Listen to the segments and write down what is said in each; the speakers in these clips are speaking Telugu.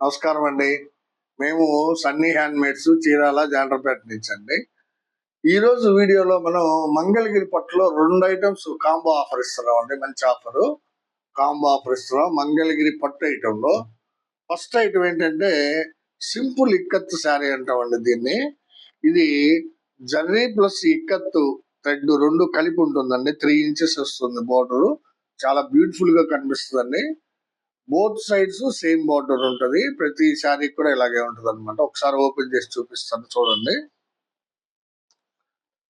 నమస్కారం అండి. మేము సన్నీ హ్యాండ్‌మేడ్స్ చీరాల జాండ్రపేట నుంచి అండి. ఈరోజు వీడియోలో మనం మంగళగిరి పట్టులో 2 ఐటెమ్స్ కాంబో ఆఫర్ ఇస్తున్నామండి. మంచి ఆఫరు. కాంబో ఆఫర్ ఇస్తున్నాం మంగళగిరి పట్టు ఐటెంలో. ఫస్ట్ ఐటెం ఏంటంటే సింపుల్ ఇక్కత్ శారీ అంటామండి దీన్ని. ఇది జర్రీ ప్లస్ ఇక్కత్ థ్రెడ్ 2 కలిపి ఉంటుందండి. 3 ఇంచెస్ వస్తుంది బోర్డరు. చాలా బ్యూటిఫుల్ గా కనిపిస్తుందండి. బోత్ సైడ్స్ సేమ్ బార్డర్ ఉంటది. ప్రతి శారీ కూడా ఇలాగే ఉంటది అనమాట. ఒకసారి ఓపెన్ చేసి చూపిస్తాను చూడండి.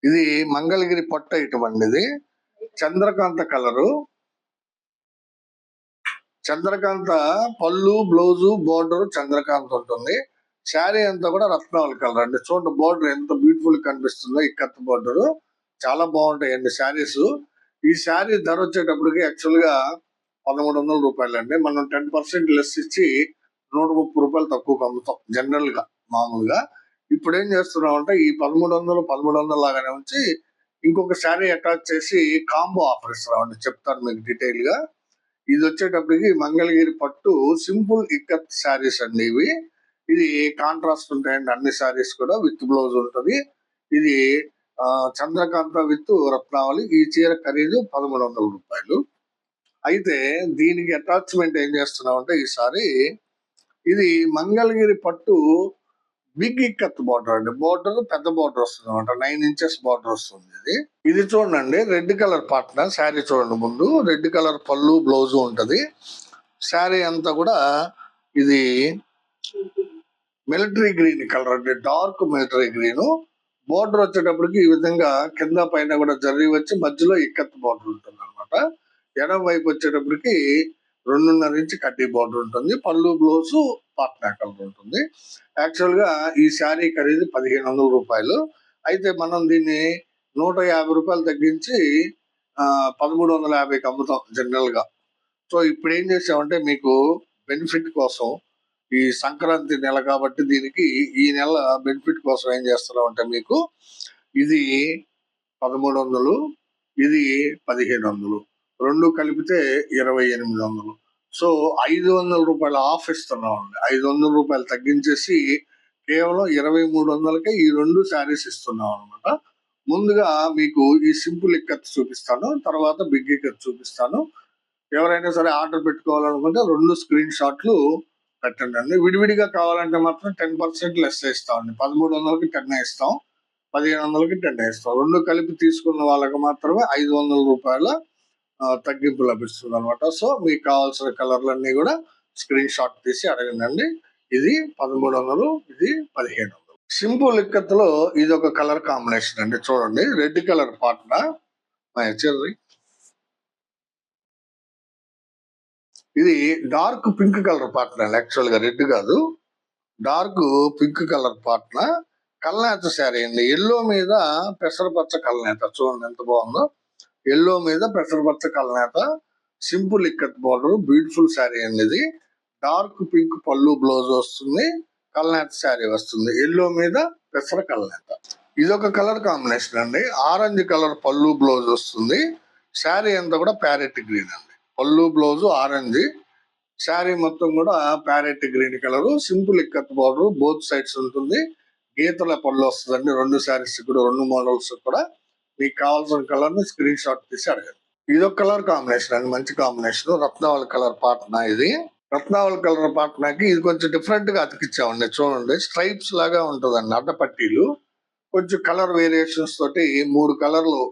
ఇది మంగళగిరి పట్టు ఐటమ్ అండి. ఇది చంద్రకాంత కలరు. చంద్రకాంత పళ్ళు, బ్లౌజు, బోర్డర్ చంద్రకాంత ఉంటుంది. శారీ అంతా కూడా రత్నావళి కలర్ అండి. చూడండి బోర్డర్ ఎంత బ్యూటిఫుల్ కనిపిస్తుందో. ఇక్కత్ బోర్డర్ చాలా బాగుంటాయండి శారీస్. ఈ శారీ ధర వచ్చేటప్పటికి యాక్చువల్ గా 1300 రూపాయలండి. మనం 10% లెస్ ఇచ్చి 130 రూపాయలు తక్కువకు అమ్ముతాం జనరల్ గా మామూలుగా. ఇప్పుడు ఏం చేస్తున్నాం అంటే ఈ 1300 లాగానే ఉంచి ఇంకొక శారీ అటాచ్ చేసి కాంబో ఆఫర్ ఇస్తున్నాం అండి. చెప్తాను మీకు డీటెయిల్ గా. ఇది వచ్చేటప్పటికి మంగళగిరి పట్టు సింపుల్ ఇక్కత్ శారీస్ అండి ఇవి. ఇది కాంట్రాస్ట్ ఉంటాయండి అన్ని శారీస్ కూడా. విత్ బ్లౌజ్ ఉంటది. ఇది చంద్రకాంత విత్ రత్నావళి. ఈ చీర ఖరీదు 1300 రూపాయలు. అయితే దీనికి అటాచ్మెంట్ ఏం చేస్తున్నాం అంటే ఈసారి ఇది మంగళగిరి పట్టు బిగ్ ఇక్కత్ బార్డర్ అండి. బార్డర్ పెద్ద బార్డర్ వస్తుంది అనమాట. 9 ఇంచెస్ బార్డర్ వస్తుంది ఇది. ఇది చూడండి రెడ్ కలర్ పార్ట్నర్ శారీ చూడండి. ముందు రెడ్ కలర్ పళ్ళు, బ్లౌజ్ ఉంటది. శారీ అంతా కూడా ఇది మిలిటరీ గ్రీన్ కలర్ అండి. Dark military green. బోర్డర్ వచ్చేటప్పటికి ఈ విధంగా కింద పైన కూడా జర్రీ వచ్చి మధ్యలో ఇక్కత్ బార్డర్ ఉంటుంది అనమాట. ఎడం వైపు వచ్చేటప్పటికి 2.5 ఇంచ్ కడ్డీ బార్డర్ ఉంటుంది. పళ్ళు, బ్లౌజ్ పాట్నా కలర్ ఉంటుంది. యాక్చువల్ గా ఈ శారీ ఖరీదు 1500 రూపాయలు. అయితే మనం దీన్ని 150 రూపాయలు తగ్గించి 1350కి అమ్ముతాం జనరల్ గా. సో ఇప్పుడు ఏం చేసామంటే మీకు బెనిఫిట్ కోసం ఈ సంక్రాంతి నెల కాబట్టి దీనికి ఈ నెల బెనిఫిట్ కోసం ఏం చేస్తున్నాం అంటే మీకు ఇది 1300, ఇది 1500, రెండు కలిపితే 2800. సో 500 రూపాయల ఆఫ్ ఇస్తున్నాం అండి. 500 రూపాయలు తగ్గించేసి కేవలం 2300కే ఈ 2 శారీస్ ఇస్తున్నాం అనమాట. ముందుగా మీకు ఈ సింపుల్ ఇక్కత్ చూపిస్తాను, తర్వాత బిగ్ ఇక్కత్ చూపిస్తాను. ఎవరైనా సరే ఆర్డర్ పెట్టుకోవాలనుకుంటే 2 స్క్రీన్ షాట్లు పెట్టండి. విడివిడిగా కావాలంటే మాత్రం 10% లెస్ ఇస్తామండి. 1300కి 10 ఇస్తాం, 1500కి 10 ఇస్తాం. 2 కలిపి తీసుకున్న వాళ్ళకి మాత్రమే 500 రూపాయల తగ్గింపు లభిస్తుంది అనమాట. సో మీకు కావాల్సిన కలర్లన్నీ కూడా స్క్రీన్ షాట్ తీసి అడగండి. ఇది 1300, ఇది 1500. సింపుల్ ఇక్కత్తులో ఇది ఒక కలర్ కాంబినేషన్ అండి. చూడండి రెడ్ కలర్ పార్ట్నర్ చెర్రీ. ఇది dark pink colour partner. Actual గా రెడ్ కాదు, డార్క్ పింక్ కలర్ పార్ట్నర్. కల్నేత శారీ అండి. ఎల్లో మీద పెసరపచ్చ కల్నేత. చూడండి ఎంత బాగుందో. ఎల్లో మీద పెసరపచ్చ కల్నేత. Simple ikat border. Beautiful sari అండి ఇది. డార్క్ పింక్ పళ్ళు, బ్లౌజ్ వస్తుంది. కల్నేత శారీ వస్తుంది. ఎల్లో మీద పెసర కల్నేత. ఇదొక కలర్ కాంబినేషన్ అండి. ఆరెంజ్ కలర్ పళ్ళు, బ్లౌజ్ వస్తుంది. శారీ అంతా కూడా ప్యారెట్ గ్రీన్ అండి. పళ్ళు, బ్లౌజ్ ఆరెంజ్. శారీ మొత్తం కూడా parrot green colour. Simple ikat border. Both sides ఉంటుంది. గీతల పళ్ళు వస్తుందండి. 2 శారీస్ కూడా, 2 మోడల్స్ కూడా. మీకు కావాల్సిన కలర్ ని స్క్రీన్ షాట్ తీసి అడగండి. ఇదొక కలర్ కాంబినేషన్ అండి. మంచి కాంబినేషన్. రత్నావళి కలర్ పాట్నా. ఇది రత్నావళి కలర్ పాట్నాకి ఇది కొంచెం డిఫరెంట్ గా అతికిచ్చామండి. చూడండి స్ట్రైప్స్ లాగా ఉంటుందండి. అడ్డపట్టీలు కొంచెం కలర్ వేరియేషన్స్ తోటి 3 కలర్లు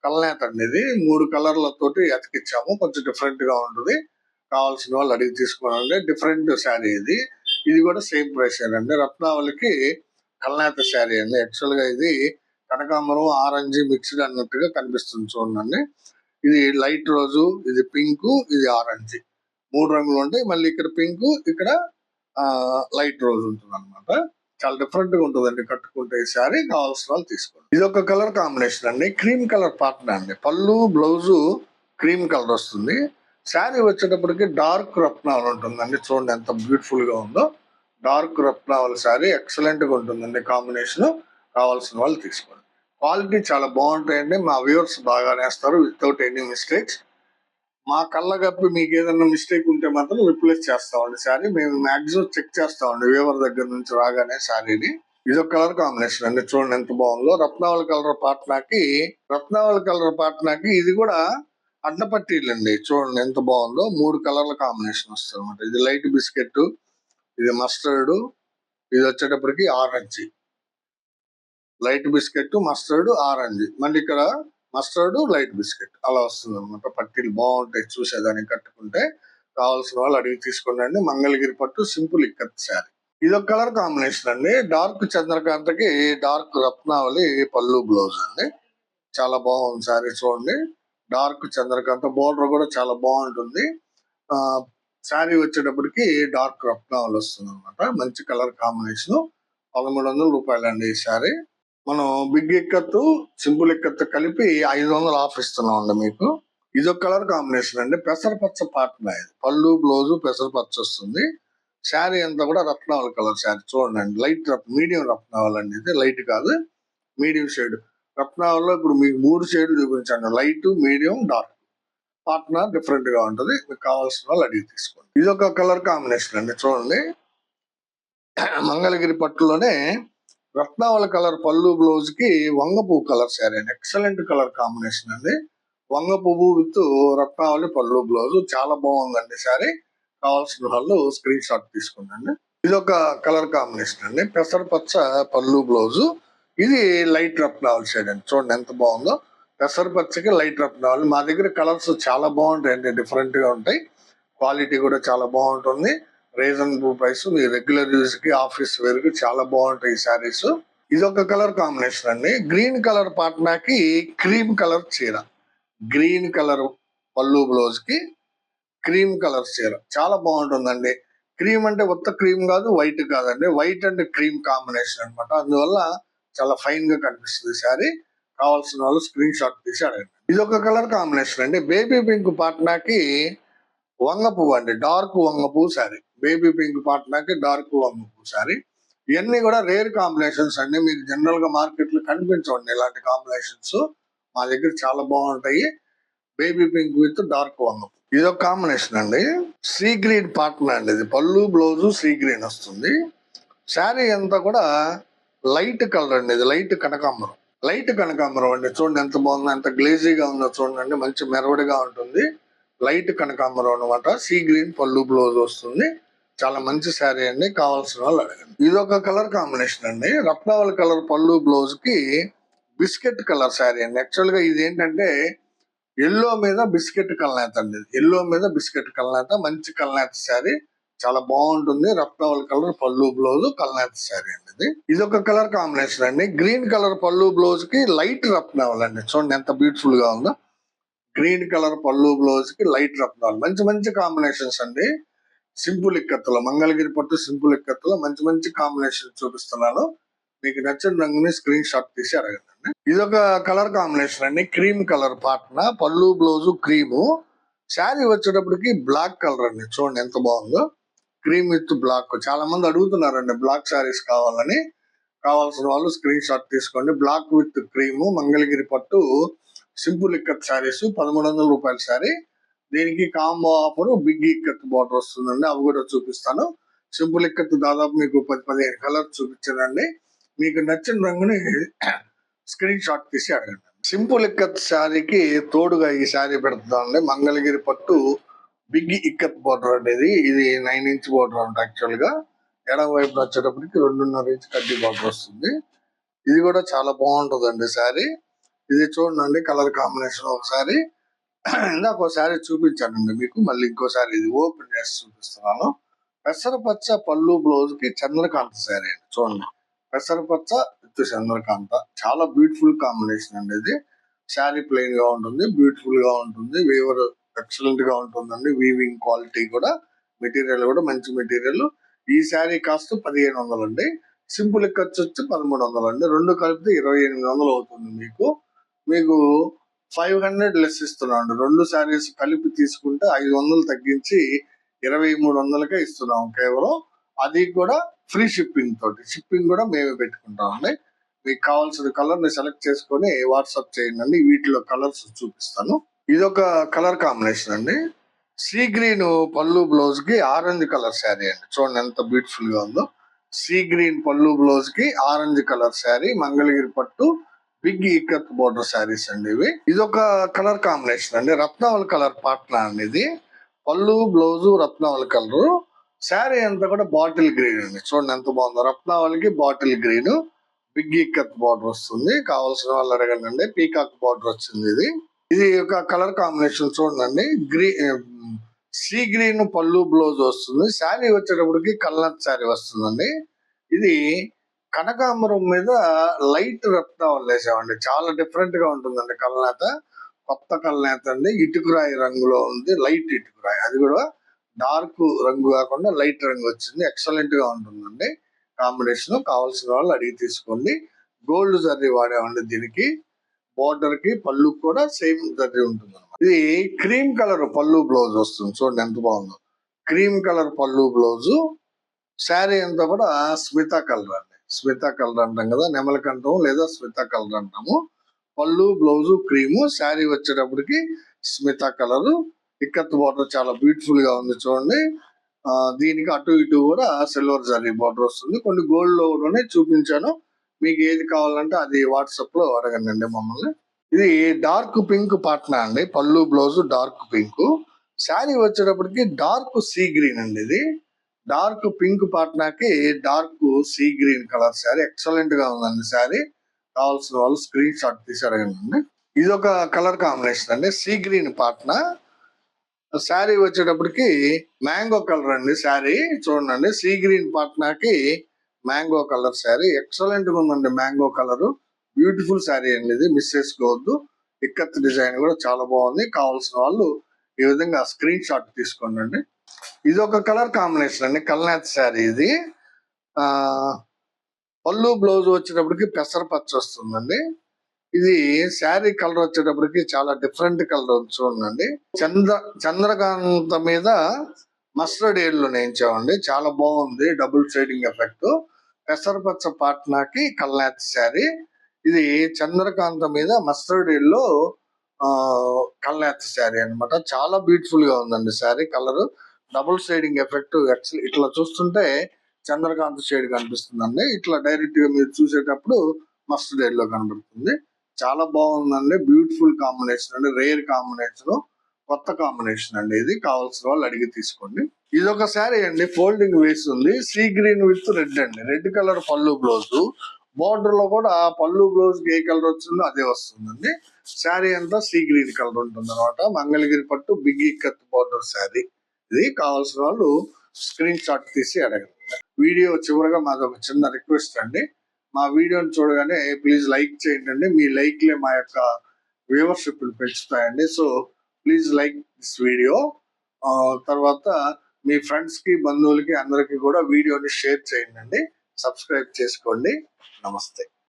కల్నేత అండి. ఇది 3 కలర్లతోటి అతికిచ్చాము. కొంచెం డిఫరెంట్ గా ఉంటుంది. కావాల్సిన వాళ్ళు అడిగి తీసుకోవాలండి. డిఫరెంట్ శారీ ఇది. ఇది కూడా సేమ్ ప్రైస్ అండి. రత్నావళికి కల్నేత శారీ అండి. యాక్చువల్ గా ఇది కనకాంబరం, ఆరెంజ్ మిక్స్డ్ అన్నట్టుగా కనిపిస్తుంది చూడండి. ఇది లైట్ రోజు, ఇది పింక్, ఇది ఆరెంజ్. 3 రంగులు ఉంటాయి. మళ్ళీ ఇక్కడ పింక్, ఇక్కడ లైట్ రోజ్ ఉంటుంది అనమాట. చాలా డిఫరెంట్ గా ఉంటుందండి కట్టుకుంటే ఈ శారీ. కావాల్సిన వాళ్ళు తీసుకోండి. ఇది ఒక కలర్ కాంబినేషన్ అండి. క్రీమ్ కలర్ పార్ట్నర్ అండి. పళ్ళు, బ్లౌజ్ క్రీమ్ కలర్ వస్తుంది. శారీ వచ్చేటప్పటికి డార్క్ రత్నావళి ఉంటుందండి. చూడండి ఎంత బ్యూటిఫుల్ గా ఉందో. డార్క్ రత్నావళి శారీ ఎక్సలెంట్ గా ఉంటుందండి కాంబినేషన్. కావాల్సిన వాళ్ళు తీసుకోండి. క్వాలిటీ చాలా బాగుంటాయండి. మా వ్యూవర్స్ బాగా నేస్తారు వితౌట్ ఎనీ మిస్టేక్స్. మా కళ్ళగప్పి మీకు ఏదైనా మిస్టేక్ ఉంటే మాత్రం రిప్లేస్ చేస్తామండి శారీ. మేము మాక్సిమం చెక్ చేస్తామండి వేవర్ దగ్గర నుంచి రాగానే శారీని. ఇదొక కలర్ కాంబినేషన్ అండి, చూడండి ఎంత బాగుందో. రత్నావళి కలర్ పాట్నాకి ఇది కూడా అడ్డపట్టీలండి, చూడండి ఎంత బాగుందో. 3 కలర్ల కాంబినేషన్ వస్తుంది అనమాట. ఇది లైట్ బిస్కెట్, ఇది మస్టర్డ్, ఇది వచ్చేటప్పటికి orange. Light biscuit, mustard, orange. మళ్ళీ ఇక్కడ మస్టర్డ్, లైట్ బిస్కెట్ అలా వస్తుంది అనమాట. పట్టీలు బాగుంటాయి చూసేదానికి, కట్టుకుంటే. కావాల్సిన వాళ్ళు అడిగి తీసుకోండి. మంగళగిరి పట్టు సింపుల్ ఇక్కత్ శారీ. ఇదొక కలర్ కాంబినేషన్ అండి. డార్క్ చంద్రకాంతకి డార్క్ రత్నావళి పళ్ళు బ్లౌజ్ అండి. చాలా బాగుంది శారీ, చూడండి. డార్క్ చంద్రకాంత బోర్డర్ కూడా చాలా బాగుంటుంది. శారీ వచ్చేటప్పటికి డార్క్ రత్నావళి వస్తుంది అనమాట. మంచి కలర్ కాంబినేషన్. 1300 రూపాయలు అండి ఈ శారీ. మనం బిగ్ ఇక్కత్తు, సింపుల్ ఇక్కత్తు కలిపి 500 ఆఫ్ ఇస్తున్నాం అండి మీకు. ఇదొక కలర్ కాంబినేషన్ అండి. పెసరపచ్చ పాటన ఇది. పళ్ళు బ్లౌజ్ పెసరపచ్చ వస్తుంది. శారీ అంతా కూడా రత్నావళి కలర్ శారీ, చూడండి. లైట్ మీడియం రత్నావళి అండి, ఇది లైట్ కాదు, మీడియం షేడ్. రత్నావళిలో ఇప్పుడు మీకు 3 షేడ్లు చూపించాను, light, medium, dark. Patna different గా ఉంటది. మీకు కావాల్సిన వాళ్ళు అడిగి తీసుకోండి. ఇదొక కలర్ కాంబినేషన్ అండి, చూడండి. మంగళగిరి పట్టులోనే రత్నావళి కలర్ పళ్ళు బ్లౌజ్ కి వంగ పువ్వు కలర్ శారీ అండి. ఎక్సలెంట్ కలర్ కాంబినేషన్ అండి. వంగ పువ్వు విత్ రత్నావళి పళ్ళు బ్లౌజ్ చాలా బాగుందండి శారీ. కావాల్సిన వాళ్ళు స్క్రీన్ షాట్ తీసుకోండి. ఇది ఒక కలర్ కాంబినేషన్ అండి. పెసరపచ్చ పళ్ళు బ్లౌజ్, ఇది లైట్ రత్నావళి షేడ్ అండి. చూడండి ఎంత బాగుందో. పెసరపచ్చకి లైట్ రత్నావళి. మా దగ్గర కలర్స్ చాలా బాగుంటాయి అండి, డిఫరెంట్ గా ఉంటాయి. క్వాలిటీ కూడా చాలా బాగుంటుంది. Reasonable price. మీ రెగ్యులర్ యూజ్ కి, ఆఫీస్ వేర్ కి చాలా బాగుంటాయి ఈ శారీస్. ఇది ఒక కలర్ కాంబినేషన్ అండి. గ్రీన్ కలర్ పాట్నాకి క్రీమ్ కలర్ చీర. గ్రీన్ కలర్ పళ్ళు బ్లౌజ్ కి క్రీమ్ కలర్ చీర చాలా బాగుంటుందండి. క్రీమ్ అంటే ఉత్త క్రీమ్ కాదు, వైట్ కాదండి, వైట్ అండ్ క్రీమ్ కాంబినేషన్ అనమాట. అందువల్ల చాలా ఫైన్ గా కనిపిస్తుంది శారీ. కావాల్సిన వాళ్ళు స్క్రీన్ షాట్ తీసి అడగండి. ఇది ఒక కలర్ కాంబినేషన్ అండి. బేబీ పింక్ పాట్నాకి వంగ పువ్వు అండి, డార్క్ వంగ పువ్వు శారీ. బేబీ పింక్ పాట్నాకి డార్క్ వంగ పువ్వు శారీ. ఇవన్నీ కూడా రేర్ కాంబినేషన్స్ అండి. మీకు జనరల్ గా మార్కెట్ లో కనిపించండి ఇలాంటి కాంబినేషన్స్. మా దగ్గర చాలా బాగుంటాయి. బేబీ పింక్ విత్ డార్క్ వంగ. ఇది ఒక కాంబినేషన్ అండి. సీ గ్రీన్ పాట్నా అండి, ఇది పళ్ళు బ్లౌజ్ సీ గ్రీన్ వస్తుంది. శారీ అంతా కూడా లైట్ కలర్ అండి, ఇది లైట్ కనకాంబరం. లైట్ కనకాంబరం అండి, చూడండి ఎంత బాగుందో, ఎంత గ్లేజీగా ఉందో చూడండి. మంచి మెరవడిగా ఉంటుంది. లైట్ కనకాంబరం అనమాట. సీ గ్రీన్ పళ్ళు బ్లౌజ్ వస్తుంది. చాలా మంచి శారీ అండి. కావాల్సిన వాళ్ళు అడగండి. ఇది ఒక కలర్ కాంబినేషన్ అండి. రత్నావళి కలర్ పళ్ళు బ్లౌజ్ కి బిస్కెట్ కలర్ శారీ అండి. యాక్చువల్ గా ఇది ఏంటంటే ఎల్లో మీద బిస్కెట్ కల్నేత అండి. ఎల్లో మీద బిస్కెట్ కల్నేత, మంచి కల్నేత శారీ. చాలా బాగుంటుంది. రత్నావళి కలర్ పళ్ళు బ్లౌజ్ కల్నేత శారీ అండి. ఇది ఒక కలర్ కాంబినేషన్ అండి. గ్రీన్ కలర్ పళ్ళు బ్లౌజ్ కి లైట్ రత్నావళి అండి. చూడండి ఎంత బ్యూటిఫుల్ గా ఉందో. గ్రీన్ కలర్ పళ్ళు బ్లౌజ్ కి లైట్ రత్నావళి. మంచి మంచి కాంబినేషన్స్ అండి. సింపుల్ ఇక్కత్తులో, మంగళగిరి పట్టు సింపుల్ ఇక్కత్తులో మంచి మంచి కాంబినేషన్ చూపిస్తున్నాను. మీకు నచ్చిన రంగుని స్క్రీన్ షాట్ తీసి అడగండి. ఇది ఒక కలర్ కాంబినేషన్ అండి. క్రీమ్ కలర్ పాట్న, పళ్ళు బ్లౌజ్ క్రీము. శారీ వచ్చేటప్పటికి బ్లాక్ కలర్ అండి. చూడండి ఎంత బాగుందో. Cream with black. చాలా మంది అడుగుతున్నారండి బ్లాక్ శారీస్ కావాలని. కావాల్సిన వాళ్ళు స్క్రీన్ షాట్ తీసుకోండి. బ్లాక్ విత్ క్రీము, మంగళగిరి పట్టు సింపుల్ ఇక్కత్ శారీస్ 1300 రూపాయల శారీ. దీనికి combo offer big ikat border వస్తుందండి. అవి కూడా చూపిస్తాను. సింపుల్ ఇక్కత్ దాదాపు మీకు 10-15 కలర్స్ చూపించానండి. మీకు నచ్చిన రంగుని స్క్రీన్ షాట్ తీసి అడగండి. సింపుల్ ఇక్కత్ శారీకి తోడుగా ఈ శారీ పెడుతుందండి. మంగళగిరి పట్టు బిగ్ ఇక్కత్ బోర్డర్ అనేది, ఇది 9 ఇంచ్ బోర్డర్ అంట. యాక్చువల్ గా ఎడమ వైపు వచ్చేటప్పటికి 2.5 ఇంచ్ కడ్డీ బోర్డర్ వస్తుంది. ఇది కూడా చాలా బాగుంటుందండి శారీ. ఇది చూడండి కలర్ కాంబినేషన్ ఒకసారి. ఇందాక ఒకసారి చూపించానండి మీకు, మళ్ళీ ఇంకోసారి ఇది ఓపెన్ చేసి చూపిస్తున్నాను. పెసరపచ్చ పళ్ళు బ్లౌజ్ కి చంద్రకాంత శారీ అండి. చూడండి పెసరపచ్చ విత్ చంద్రకాంత చాలా బ్యూటిఫుల్ కాంబినేషన్ అండి. ఇది శారీ ప్లెయిన్ గా ఉంటుంది, బ్యూటిఫుల్ గా ఉంటుంది. వీవర్ ఎక్సలెంట్ గా ఉంటుందండి. వీవింగ్ క్వాలిటీ కూడా, మెటీరియల్ కూడా మంచి మెటీరియల్. ఈ శారీ కాస్ట్ 1500 అండి. సింపుల్ ఖర్చు వచ్చి 1300 అండి. రెండు కలిపితే 2800 అవుతుంది మీకు. మీకు 500 లెస్ ఇస్తున్నాం. రెండు శారీస్ కలిపి తీసుకుంటే 500 తగ్గించి 2300కే ఇస్తున్నాం కేవలం. అది కూడా ఫ్రీ షిప్పింగ్ తోటి. షిప్పింగ్ కూడా మేమే పెట్టుకుంటామండి. మీకు కావాల్సిన కలర్ ని సెలెక్ట్ చేసుకొని వాట్సాప్ చేయండి. వీటిలో కలర్స్ చూపిస్తాను. ఇదొక కలర్ కాంబినేషన్ అండి. సీ గ్రీన్ పళ్ళు బ్లౌజ్ కి ఆరెంజ్ కలర్ శారీ అండి. చూడండి ఎంత బ్యూటిఫుల్ గా ఉందో. సీ గ్రీన్ పళ్ళు బ్లౌజ్ కి ఆరెంజ్ కలర్ శారీ, మంగళగిరి పట్టు బిగ్ ఈకత్ బోర్డర్ శారీస్ అండి ఇవి. ఇదొక కలర్ కాంబినేషన్ అండి. రత్నావళి కలర్ పాట్నా అండి ఇది. పళ్ళు బ్లౌజ్ రత్నావళి కలర్, శారీ అంతా కూడా బాటిల్ గ్రీన్ అండి. చూడండి ఎంత బాగుందో. రత్నావళికి bottle green big ikat border వస్తుంది. కావాల్సిన వాళ్ళు అడగండి. పీకాక్ బార్డర్ వచ్చింది ఇది. ఇది ఒక కలర్ కాంబినేషన్ చూడండి. సీ గ్రీన్ పళ్ళు బ్లౌజ్ వస్తుంది. శారీ వచ్చేటప్పటికి కల్నత్ శారీ వస్తుందండి. ఇది కనకాంబరం మీద లైట్ రత్నావళి వేసామండి. చాలా డిఫరెంట్ గా ఉంటుందండి కల్నేత. కొత్త కల్నేత అండి. ఇటుకురాయి రంగులో ఉంది. లైట్ ఇటుకురాయి, అది కూడా డార్క్ రంగు కాకుండా లైట్ రంగు వచ్చింది. ఎక్సలెంట్ గా ఉంటుందండి కాంబినేషన్. కావాల్సిన వాళ్ళు అడిగి తీసుకోండి. గోల్డ్ జర్రీ వాడామండి దీనికి. బోర్డర్ కి పళ్ళు కూడా సేమ్ జర్రీ ఉంటుంది అనమాట. ఇది క్రీమ్ కలర్ పళ్ళు బ్లౌజ్ వస్తుంది. చూడండి ఎంత బాగుందో. క్రీమ్ కలర్ పళ్ళు బ్లౌజ్, శారీ అంతా కూడా స్మితా కలర్ అండి. స్మితా కలర్ అంటాం కదా, నెమలకంఠం లేదా స్మితా కలర్ అంటాము. పళ్ళు బ్లౌజ్ క్రీము, శారీ వచ్చేటప్పటికి స్మితా కలర్. ఇక్కత్ బార్డర్ చాలా బ్యూటిఫుల్ గా ఉంది చూడండి. దీనికి అటు ఇటు కూడా సిల్వర్ జరీ బార్డర్ వస్తుంది. కొన్ని గోల్డ్ లో కూడా చూపించాను. మీకు ఏది కావాలంటే అది వాట్సాప్ లో అడగండి మమ్మల్ని. ఇది డార్క్ పింక్ పాట్నా అండి. పళ్ళు బ్లౌజ్ డార్క్ పింక్, శారీ వచ్చేటప్పటికి డార్క్ సీ గ్రీన్ అండి. ఇది డార్క్ పింక్ పాట్నాకి dark sea green colour sari. Excellent గా ఉందండి శారీ. కావాల్సిన వాళ్ళు స్క్రీన్ షాట్ తీసి అడగండి. ఇది ఒక కలర్ కాంబినేషన్ అండి. సీ గ్రీన్ పాట్నా, శారీ వచ్చేటప్పటికి మ్యాంగో కలర్ అండి. శారీ చూడండి. సీ గ్రీన్ పాట్నాకి మ్యాంగో కలర్ శారీ. ఎక్సలెంట్ గా ఉందండి మ్యాంగో కలర్. బ్యూటిఫుల్ శారీ అండి ఇది. మిస్ చేసుకోవద్దు. ఇక్కత్ డిజైన్ కూడా చాలా బాగుంది. కావాల్సిన వాళ్ళు ఈ విధంగా స్క్రీన్ షాట్ తీసుకోండి. ఇది ఒక కలర్ కాంబినేషన్ అండి. కల్నాథ్ శారీ ఇది. ఆ పళ్ళు బ్లౌజ్ వచ్చేటప్పటికి పెసరపచ్చ వస్తుందండి. ఇది శారీ కలర్ వచ్చేటప్పటికి చాలా డిఫరెంట్ కలర్ చూడండి. చంద్రకాంత మీద మస్టర్డ్ ఎల్లో నేయించామండి. చాలా బాగుంది. Double shading effect. పెసరపచ్చ పాట్నాకి కల్నాథ్ శారీ. ఇది చంద్రకాంత మీద మస్టర్డ్ ఎల్లో కల్నాథ్ శారీ అన్నమాట. చాలా బ్యూటిఫుల్ గా ఉందండి sari colour. Double shading effect. ఇట్లా చూస్తుంటే చంద్రకాంత్ షేడ్ కనిపిస్తుందండి. ఇట్లా డైరెక్ట్ గా మీరు చూసేటప్పుడు మస్టర్డ్ ఎల్లో కనబడుతుంది. చాలా బాగుందండి. బ్యూటిఫుల్ కాంబినేషన్ అండి. రేర్ కాంబినేషన్, కొత్త కాంబినేషన్ అండి. ఇది కావాల్సిన వాళ్ళు అడిగి తీసుకోండి. ఇది ఒక శారీ అండి. ఫోల్డింగ్ వేసి ఉంది. సీ గ్రీన్ విత్ రెడ్ అండి. రెడ్ కలర్ పళ్ళు బ్లౌజ్. బోర్డర్ లో కూడా పళ్ళు బ్లౌజ్ ఏ కలర్ వచ్చిందో అదే వస్తుందండి. శారీ అంతా సీ గ్రీన్ కలర్ ఉంటుంది అనమాట. మంగళగిరి పట్టు బిగ్ ఇక్కత్ బోర్డర్ శారీ. ఇది కావాల్సిన వాళ్ళు స్క్రీన్ షాట్ తీసి అడగండి. వీడియో చివరగా మాది ఒక చిన్న రిక్వెస్ట్ అండి. మా వీడియోని చూడగానే ప్లీజ్ లైక్ చేయండి. మీ లైక్లే మా యొక్క వ్యూవర్షిప్ పెంచుతాయండి. So please like this video. తర్వాత మీ ఫ్రెండ్స్ కి, బంధువులకి అందరికి కూడా వీడియోని షేర్ చేయండి. సబ్స్క్రైబ్ చేసుకోండి. నమస్తే.